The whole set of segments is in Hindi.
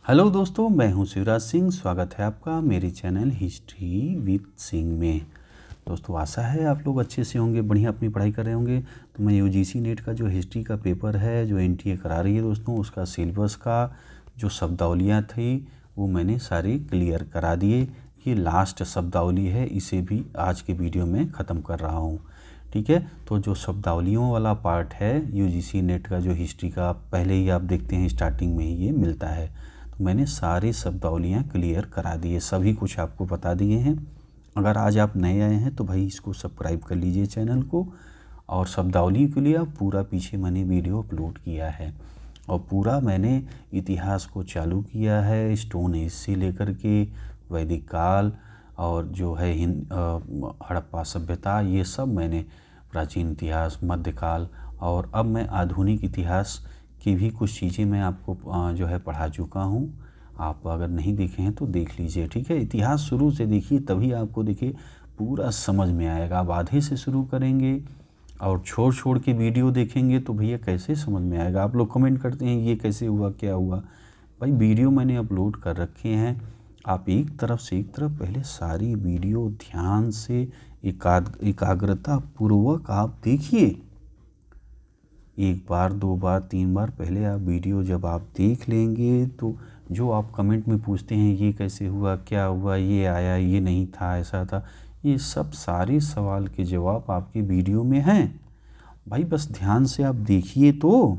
हेलो दोस्तों, मैं हूं शिवराज सिंह। स्वागत है आपका मेरे चैनल हिस्ट्री विद सिंह में। दोस्तों, आशा है आप लोग अच्छे से होंगे, बढ़िया अपनी पढ़ाई कर रहे होंगे। तो मैं यूजीसी नेट का जो हिस्ट्री का पेपर है जो एनटीए करा रही है दोस्तों, उसका सिलेबस का जो शब्दावलियाँ थी वो मैंने सारी क्लियर करा दिए। ये लास्ट शब्दावली है, इसे भी आज के वीडियो में ख़त्म कर रहा हूँ। ठीक है, तो जो शब्दावलियों वाला पार्ट है यूजीसी नेट का जो हिस्ट्री का, पहले ही आप देखते हैं स्टार्टिंग में ही ये मिलता है। तो मैंने सारी शब्दावलियाँ क्लियर करा दी है, सभी कुछ आपको बता दिए हैं। अगर आज आप नए आए हैं तो भाई इसको सब्सक्राइब कर लीजिए चैनल को। और शब्दावली के लिए आप पूरा पीछे मैंने वीडियो अपलोड किया है और पूरा मैंने इतिहास को चालू किया है, स्टोन एज से लेकर के वैदिक काल और जो है हड़प्पा सभ्यता, ये सब मैंने प्राचीन इतिहास, मध्यकाल और अब मैं आधुनिक इतिहास की भी कुछ चीज़ें मैं आपको जो है पढ़ा चुका हूँ। आप अगर नहीं देखे हैं तो देख लीजिए। ठीक है, इतिहास शुरू से देखिए, तभी आपको देखिए पूरा समझ में आएगा। आप आधे से शुरू करेंगे और छोड़ छोड़ के वीडियो देखेंगे तो भैया कैसे समझ में आएगा। आप लोग कमेंट करते हैं ये कैसे हुआ, क्या हुआ। भाई वीडियो मैंने अपलोड कर रखे हैं, आप एक तरफ से एक तरफ पहले सारी वीडियो ध्यान से एकाग्रता पूर्वक आप देखिए। एक बार, दो बार, तीन बार पहले आप वीडियो जब आप देख लेंगे तो जो आप कमेंट में पूछते हैं ये कैसे हुआ, क्या हुआ, ये आया, ये नहीं था, ऐसा था, ये सब सारे सवाल के जवाब आपके वीडियो में हैं। भाई बस ध्यान से आप देखिए तो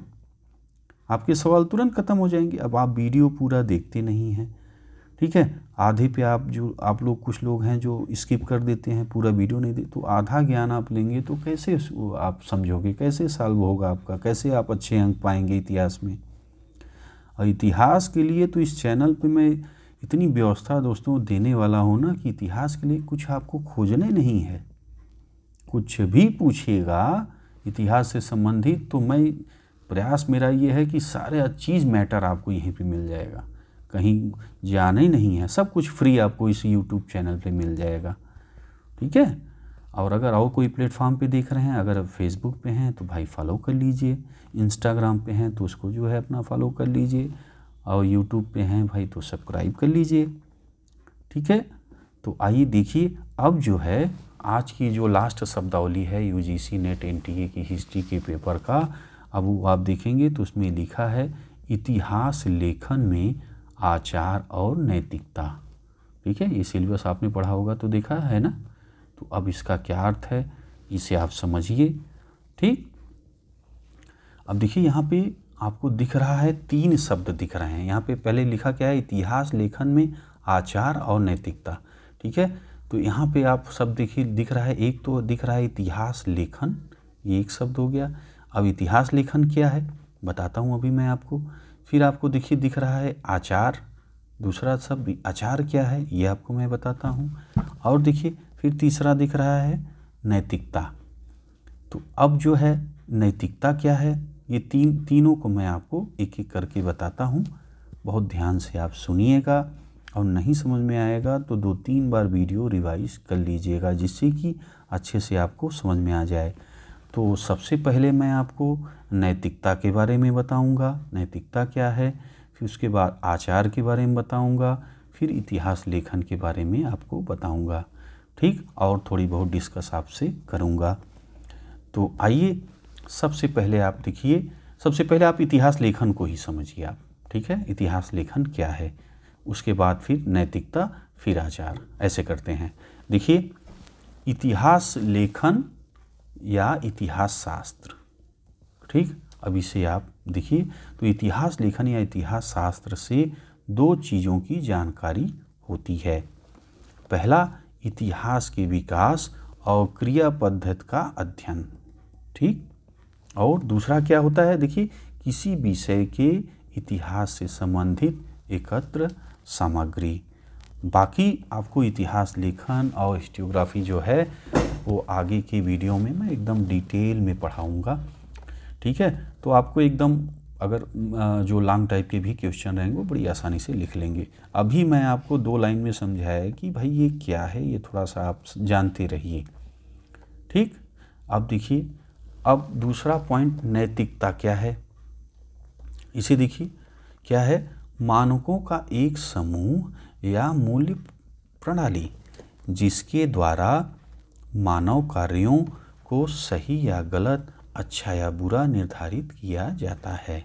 आपके सवाल तुरंत ख़त्म हो जाएंगे। अब आप वीडियो पूरा देखते नहीं हैं, ठीक है, आधे पे आप लोग कुछ लोग हैं जो स्किप कर देते हैं, पूरा वीडियो नहीं दे, तो आधा ज्ञान आप लेंगे तो कैसे आप समझोगे, कैसे सॉल्व होगा आपका, कैसे आप अच्छे अंक पाएंगे इतिहास में। और इतिहास के लिए तो इस चैनल पे मैं इतनी व्यवस्था दोस्तों देने वाला हूँ ना कि इतिहास के लिए कुछ आपको खोजने नहीं है। कुछ भी पूछिएगा इतिहास से संबंधित तो मैं प्रयास मेरा ये है कि सारे चीज़ मैटर आपको यहीं पे मिल जाएगा, कहीं जाना ही नहीं है, सब कुछ फ्री आपको इस यूट्यूब चैनल पे मिल जाएगा। ठीक है, और अगर और कोई प्लेटफॉर्म पे देख रहे हैं, अगर फेसबुक पे हैं तो भाई फॉलो कर लीजिए, इंस्टाग्राम पे हैं तो उसको जो है अपना फॉलो कर लीजिए, और यूट्यूब पे हैं भाई तो सब्सक्राइब कर लीजिए। ठीक है, तो आइए देखिए अब जो है आज की जो लास्ट शब्दावली है यूजीसी नेट एनटीए की हिस्ट्री के पेपर का, अब वो आप देखेंगे तो उसमें लिखा है इतिहास लेखन में आचार और नैतिकता। ठीक है, ये सिलेबस आपने पढ़ा होगा तो देखा है ना। तो अब इसका क्या अर्थ है इसे आप समझिए। ठीक, अब देखिए यहाँ पे आपको दिख रहा है, तीन शब्द दिख रहे हैं यहाँ पे। पहले लिखा क्या है, इतिहास लेखन में आचार और नैतिकता। ठीक है, तो यहाँ पे आप शब्द देखिए दिख रहा है, एक तो दिख रहा है इतिहास लेखन, ये एक शब्द हो गया। अब इतिहास लेखन क्या है बताता हूँ अभी मैं आपको। फिर आपको देखिए दिख रहा है आचार, दूसरा शब्द आचार क्या है ये आपको मैं बताता हूँ। और देखिए फिर तीसरा दिख रहा है नैतिकता। तो अब जो है नैतिकता क्या है, ये तीनों को मैं आपको एक एक करके बताता हूँ। बहुत ध्यान से आप सुनिएगा, और नहीं समझ में आएगा तो 2-3 बार वीडियो रिवाइज कर लीजिएगा, जिससे कि अच्छे से आपको समझ में आ जाए। तो सबसे पहले मैं आपको नैतिकता के बारे में बताऊंगा, नैतिकता क्या है। फिर उसके बाद आचार के बारे में बताऊंगा, फिर इतिहास लेखन के बारे में आपको बताऊंगा। ठीक, और थोड़ी बहुत डिस्कस आपसे करूंगा। तो आइए सबसे पहले आप देखिए, सबसे पहले आप इतिहास लेखन को ही समझिए आप। ठीक है, इतिहास लेखन क्या है, उसके बाद फिर नैतिकता, फिर आचार, ऐसे करते हैं। देखिए, इतिहास लेखन या इतिहास शास्त्र। ठीक, अब इसे आप देखिए, तो इतिहास लेखन या इतिहास शास्त्र से दो चीज़ों की जानकारी होती है। पहला, इतिहास के विकास और क्रिया पद्धति का अध्ययन। ठीक, और दूसरा क्या होता है, देखिए किसी विषय के इतिहास से संबंधित एकत्र सामग्री। बाकी आपको इतिहास लेखन और हिस्टोग्राफी जो है वो आगे के वीडियो में मैं एकदम डिटेल में पढ़ाऊँगा। ठीक है, तो आपको एकदम अगर जो लॉन्ग टाइप के भी क्वेश्चन रहेंगे वो बड़ी आसानी से लिख लेंगे। अभी मैं आपको 2 लाइन में समझाया कि भाई ये क्या है, ये थोड़ा सा आप जानते रहिए। ठीक, अब देखिए, अब दूसरा पॉइंट नैतिकता क्या है, इसे देखिए क्या है, मानकों का एक समूह या मूल्य प्रणाली जिसके द्वारा मानव कार्यों को सही या गलत, अच्छा या बुरा निर्धारित किया जाता है।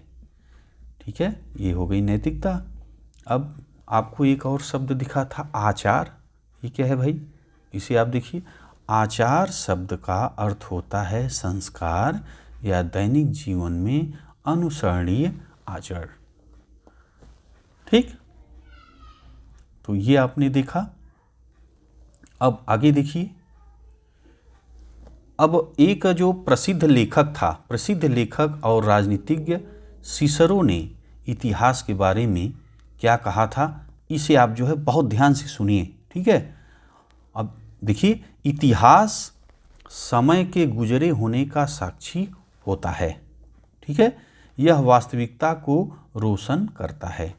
ठीक है, ये हो गई नैतिकता। अब आपको एक और शब्द दिखा था आचार। ये क्या है भाई? इसे आप देखिए, आचार शब्द का अर्थ होता है संस्कार या दैनिक जीवन में अनुसरणीय आचरण। ठीक, तो ये आपने देखा। अब आगे देखिए, अब एक जो प्रसिद्ध लेखक और राजनीतिज्ञ सिसरो ने इतिहास के बारे में क्या कहा था, इसे आप जो है बहुत ध्यान से सुनिए। ठीक है, अब देखिए, इतिहास समय के गुजरे होने का साक्षी होता है। ठीक है, यह वास्तविकता को रोशन करता है,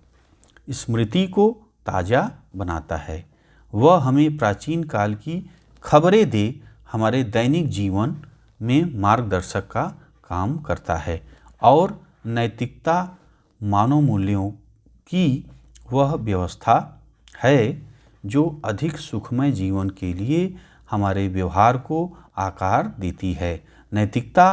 स्मृति को ताज़ा बनाता है, वह हमें प्राचीन काल की खबरें दे, हमारे दैनिक जीवन में मार्गदर्शक का काम करता है, और नैतिकता मानव मूल्यों की वह व्यवस्था है जो अधिक सुखमय जीवन के लिए हमारे व्यवहार को आकार देती है। नैतिकता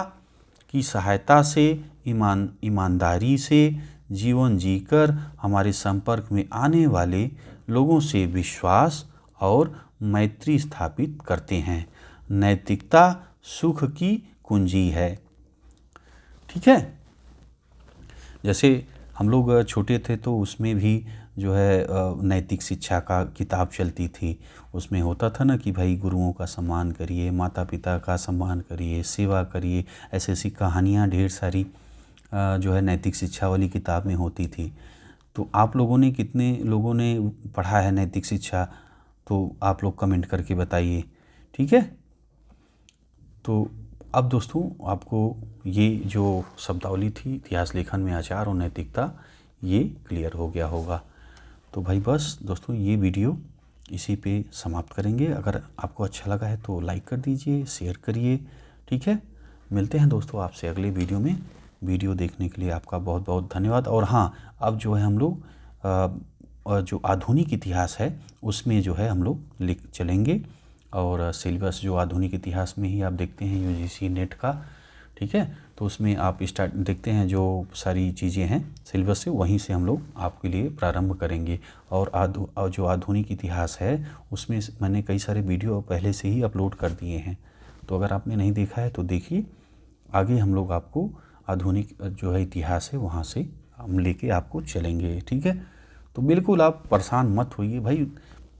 की सहायता से ईमानदारी से जीवन जीकर हमारे संपर्क में आने वाले लोगों से विश्वास और मैत्री स्थापित करते हैं। नैतिकता सुख की कुंजी है। ठीक है, जैसे हम लोग छोटे थे तो उसमें भी जो है नैतिक शिक्षा का किताब चलती थी। उसमें होता था ना कि भाई गुरुओं का सम्मान करिए, माता पिता का सम्मान करिए, सेवा करिए, ऐसी ऐसी कहानियाँ ढेर सारी जो है नैतिक शिक्षा वाली किताब में होती थी। तो आप लोगों ने, कितने लोगों ने पढ़ा है नैतिक शिक्षा, तो आप लोग कमेंट करके बताइए। ठीक है, तो अब दोस्तों आपको ये जो शब्दावली थी इतिहास लेखन में आचार और नैतिकता, ये क्लियर हो गया होगा। तो भाई बस दोस्तों, ये वीडियो इसी पे समाप्त करेंगे। अगर आपको अच्छा लगा है तो लाइक कर दीजिए, शेयर करिए। ठीक है, मिलते हैं दोस्तों आपसे अगले वीडियो में। वीडियो देखने के लिए आपका बहुत बहुत धन्यवाद। और हाँ, अब जो है हम लोग जो आधुनिक इतिहास है उसमें जो है हम लोग लिख चलेंगे, और सिलेबस जो आधुनिक इतिहास में ही आप देखते हैं यूजीसी नेट का। ठीक है, तो उसमें आप स्टार्ट देखते हैं जो सारी चीज़ें हैं सिलेबस से, वहीं से हम लोग आपके लिए प्रारंभ करेंगे। और जो आधुनिक इतिहास है उसमें मैंने कई सारे वीडियो पहले से ही अपलोड कर दिए हैं, तो अगर आपने नहीं देखा है तो देखिए। आगे हम लोग आपको आधुनिक जो है इतिहास है वहाँ से हम लेके आपको चलेंगे। ठीक है, तो बिल्कुल आप परेशान मत होइए भाई,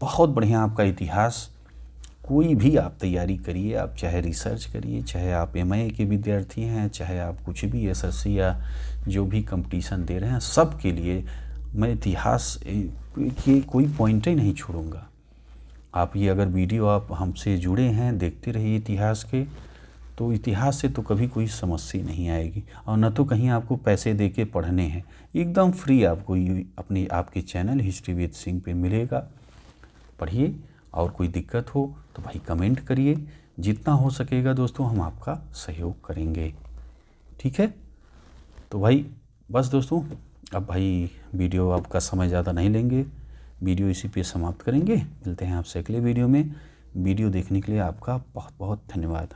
बहुत बढ़िया आपका इतिहास। कोई भी आप तैयारी करिए, आप चाहे रिसर्च करिए, चाहे आप एमए के विद्यार्थी हैं, चाहे आप कुछ भी एसएससी या जो भी कंपटीशन दे रहे हैं, सब के लिए मैं इतिहास के कोई पॉइंट ही नहीं छोड़ूंगा। आप ये अगर वीडियो आप हमसे जुड़े हैं, देखते रहिए इतिहास के, तो इतिहास से तो कभी कोई समस्या नहीं आएगी। और न तो कहीं आपको पैसे दे के पढ़ने हैं, एकदम फ्री आपको अपने आपके चैनल हिस्ट्री विद सिंह पे मिलेगा। पढ़िए, और कोई दिक्कत हो तो भाई कमेंट करिए। जितना हो सकेगा दोस्तों हम आपका सहयोग करेंगे। ठीक है, तो भाई बस दोस्तों, अब भाई वीडियो आपका समय ज़्यादा नहीं लेंगे, वीडियो इसी पे समाप्त करेंगे। मिलते हैं आपसे अगले वीडियो में। वीडियो देखने के लिए आपका बहुत बहुत धन्यवाद।